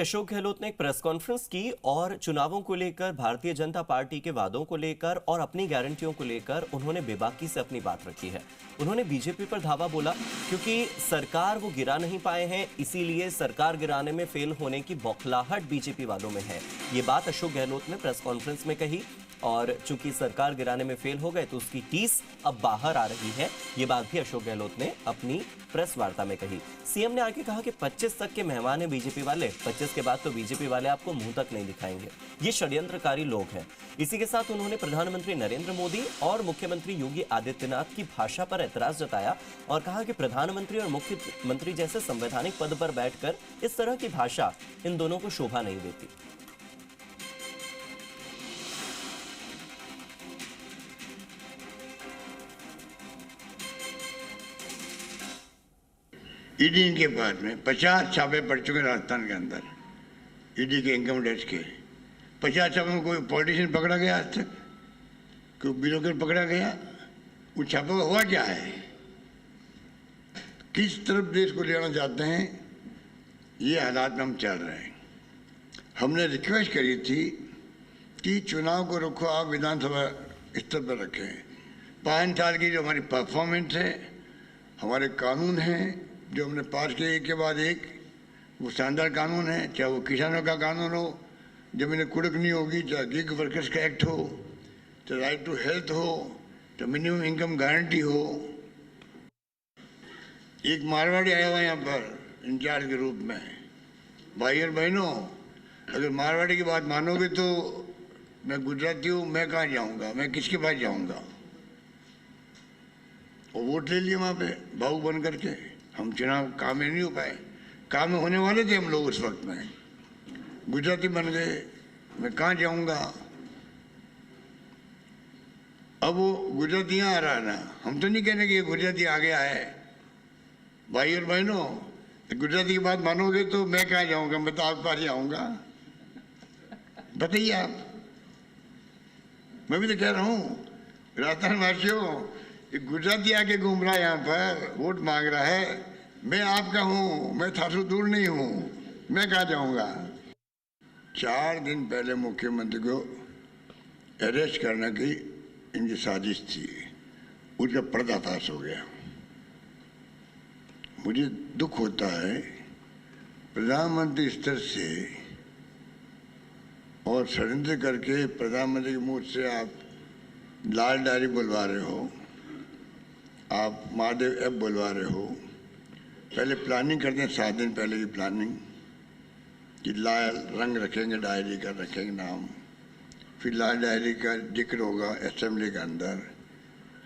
अशोक गहलोत ने एक press conference की और चुनावों को लेकर, भारतीय जनता पार्टी के वादों को लेकर और अपनी गारंटियों को लेकर उन्होंने बेबाकी से अपनी बात रखी है। उन्होंने बीजेपी पर धावा बोला क्योंकि सरकार वो गिरा नहीं पाए हैं, इसीलिए सरकार गिराने में फेल होने की बौखलाहट बीजेपी वालों में है। ये बात अशोक गहलोत ने प्रेस कॉन्फ्रेंस में कही और चूंकि सरकार गिराने में फेल हो गए तो उसकी टीस अब बाहर आ रही है। ये बात भी अशोक गहलोत ने अपनी प्रेस वार्ता में कही। सीएम ने आगे कहा कि 25 तक के मेहमान हैं बीजेपी वाले, 25 के बाद तो बीजेपी वाले आपको मुंह तक नहीं दिखाएंगे। ये षड्यंत्रकारी लोग हैं। इसी के साथ उन्होंने प्रधानमंत्री नरेंद्र मोदी और मुख्यमंत्री योगी आदित्यनाथ की भाषा पर एतराज जताया और कहा कि प्रधानमंत्री और मुख्यमंत्री जैसे संवैधानिक पद पर बैठकर इस तरह की भाषा इन दोनों को शोभा नहीं देती। ईडी के बाद में 50 छापे पड़ चुके राजस्थान के अंदर, ईडी के इनकम टैक्स के 50 छापे में कोई पॉलिटिशियन पकड़ा गया आज तक? कोई ब्यूरोक्रेट पकड़ा गया? उन छापों का हुआ क्या है? किस तरफ देश को ले जाना चाहते हैं, ये हालात में हम चल रहे हैं। हमने रिक्वेस्ट करी थी कि चुनाव को रखो, आप विधानसभा स्तर पर रखें। 5 साल की जो हमारी परफॉर्मेंस है, हमारे कानून हैं जो हमने पास किए एक के बाद एक, वो शानदार कानून है। चाहे वो किसानों का कानून हो, जमीनें कुड़क नहीं होगी, चाहे गिग वर्कर्स का एक्ट हो, चाहे राइट टू हेल्थ हो, तो मिनिमम इनकम गारंटी हो। एक मारवाड़ी आया हुआ यहाँ पर इंचार्ज के रूप में। भाई और बहनों, अगर मारवाड़ी की बात मानोगे तो मैं गुजराती हूँ, मैं कहाँ जाऊँगा, मैं किसके पास जाऊँगा? और वोट ले लिए वहाँ पे भावुक बन करके। हम चुनाव काम में नहीं हो पाए, काम में होने वाले थे हम लोग उस वक्त में। गुजराती बन गए, मैं कहाँ जाऊँगा? अब वो गुजराती यहाँ आ रहा है ना, हम तो नहीं कहने कि ये गुजराती आ गया है। भाई और बहनों, गुजराती की बात मानोगे तो मैं कहाँ जाऊँगा, मैं तो आपके पास ही आऊँगा। बताइए आप। मैं भी तो कह रहा हूँ, राजस्थान वासियों, गुजराती आके घूम रहा है यहाँ पर, वोट मांग रहा है। मैं आपका हूँ, मैं थासु दूर नहीं हूँ, मैं कहाँ जाऊँगा? 4 दिन पहले मुख्यमंत्री को अरेस्ट करने की इनकी साजिश थी, उसका पर्दाफाश हो गया। मुझे दुख होता है प्रधानमंत्री स्तर से और षड्यंत्र करके प्रधानमंत्री के मुंह से आप लाल डायरी बुलवा रहे हो, आप महादेव ऐप बुलवा रहे हो। पहले प्लानिंग करते हैं, 7 दिन पहले की प्लानिंग कि लाल रंग रखेंगे, डायरी का रखेंगे नाम, फिर लाल डायरी का जिक्र होगा असेंबली के अंदर,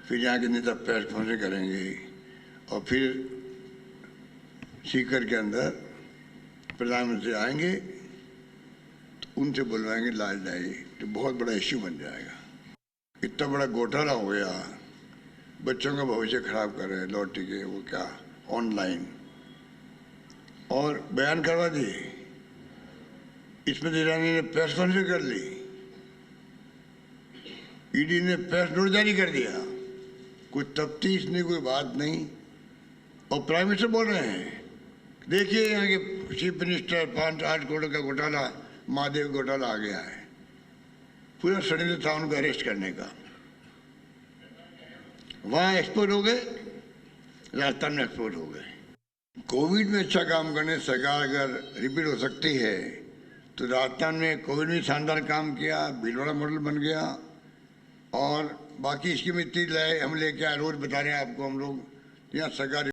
फिर यहाँ के नेता प्रेस कॉन्फ्रेंस करेंगे और फिर सीकर के अंदर प्रधानमंत्री आएंगे तो उनसे बुलवाएंगे लाल डायरी, तो बहुत बड़ा इश्यू बन जाएगा। इतना बड़ा घोटाला हो गया, बच्चों का भविष्य खराब कर रहे हैं, लॉटरी के वो क्या ऑनलाइन, और बयान करवा दिए। स्मृति ईरानी ने प्रेस कॉन्फ्रेंस कर ली, ईडी ने प्रेस नोट जारी कर दिया, कोई तफ्तीश नहीं, कोई बात नहीं। और प्राइम मिनिस्टर बोल रहे हैं, देखिए यहाँ के चीफ मिनिस्टर 5-8 करोड़ का घोटाला, महादेव घोटाला आ गया है। पूरा षड्यंत्र था उनको अरेस्ट करने का। वहाँ एक्सपोर्ट हो गए, राजस्थान में एक्सपोर्ट हो गए। कोविड में अच्छा काम करने सरकार अगर रिपीट हो सकती है तो राजस्थान में कोविड में शानदार काम किया, भीलवाड़ा मॉडल बन गया। और बाकी स्कीम इतनी लाए, हम लेके आए, रोज बता रहे हैं आपको हम लोग, यहाँ सरकार